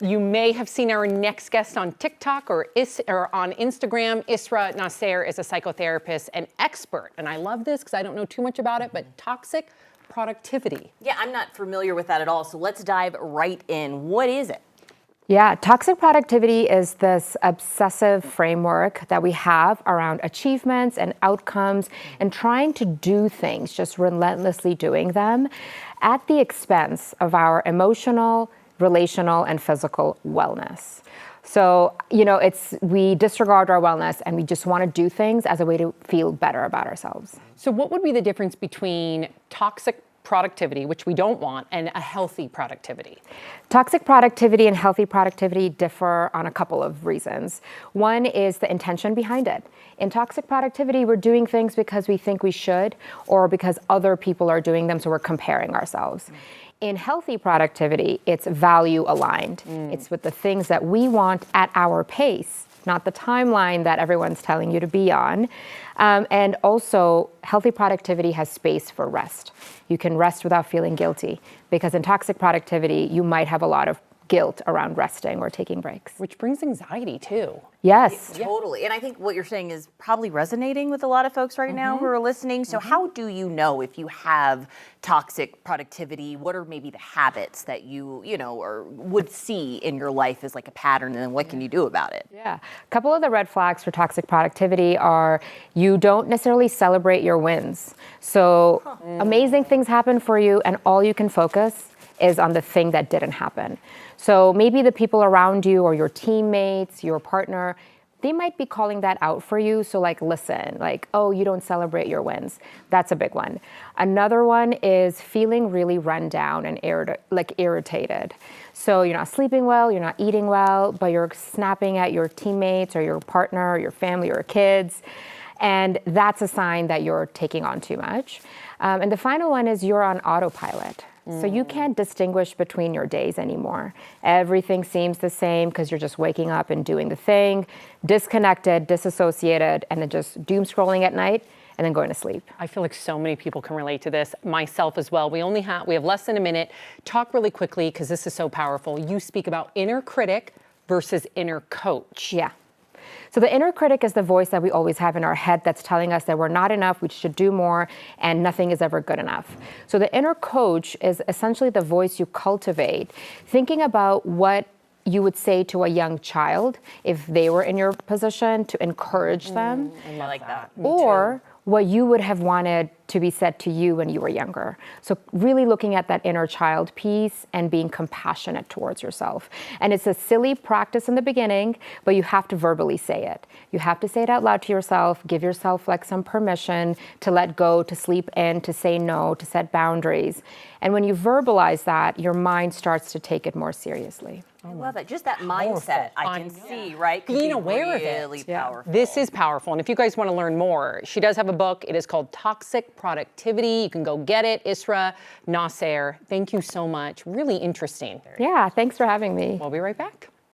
You may have seen our next guest on TikTok or on Instagram. Isra Nasser is a psychotherapist and expert. And I love this because I don't know too much about it, but toxic productivity. Yeah, I'm not familiar with that at all. So let's dive right in. What is it? Yeah, toxic productivity is this obsessive framework that we have around achievements and outcomes and trying to do things, just relentlessly doing them at the expense of our emotional, relational, and physical wellness. So, we disregard our wellness and we just want to do things as a way to feel better about ourselves. So what would be the difference between toxic productivity, which we don't want, and a healthy productivity? Toxic productivity and healthy productivity differ on a couple of reasons. One is the intention behind it. In toxic productivity, we're doing things because we think we should or because other people are doing them, so we're comparing ourselves. In healthy productivity, it's value aligned. It's with the things that we want at our pace, not the timeline that everyone's telling you to be on. And also, healthy productivity has space for rest. You can rest without feeling guilty, because in toxic productivity, you might have a lot of guilt around resting or taking breaks. Which brings anxiety too. Yes. Totally. And I think what you're saying is probably resonating with a lot of folks right now who are listening. So how do you know if you have toxic productivity? What are maybe the habits that you or would see in your life as like a pattern, and then what can you do about it? Yeah. A couple of the red flags for toxic productivity are you don't necessarily celebrate your wins. So amazing things happen for you and all you can focus is on the thing that didn't happen. So maybe the people around you or your teammates, your partner, they might be calling that out for you. So listen, oh, you don't celebrate your wins. That's a big one. Another one is feeling really run down and irritated. So you're not sleeping well, you're not eating well, but you're snapping at your teammates or your partner or your family or your kids. And that's a sign that you're taking on too much. And the final one is you're on autopilot. So you can't distinguish between your days anymore. Everything seems the same because you're just waking up and doing the thing, disconnected, disassociated, and then just doom scrolling at night and then going to sleep. I feel like so many people can relate to this, myself as well. We have less than a minute. Talk really quickly because this is so powerful. You speak about inner critic versus inner coach. Yeah. So the inner critic is the voice that we always have in our head that's telling us that we're not enough, we should do more, and nothing is ever good enough. So the inner coach is essentially the voice you cultivate, thinking about what you would say to a young child if they were in your position to encourage them. I like that. Or what you would have wanted to be said to you when you were younger. So really looking at that inner child piece and being compassionate towards yourself. And it's a silly practice in the beginning, but you have to verbally say it. You have to say it out loud to yourself, give yourself some permission to let go, to sleep in, to say no, to set boundaries. And when you verbalize that, your mind starts to take it more seriously. I love that. Just that mindset, I can see, right? Being aware of it. Really powerful. This is powerful. And if you guys want to learn more, she does have a book. It is called Toxic Productivity. You can go get it. Isra Nasser, thank you so much. Really interesting. Yeah, thanks for having me. We'll be right back.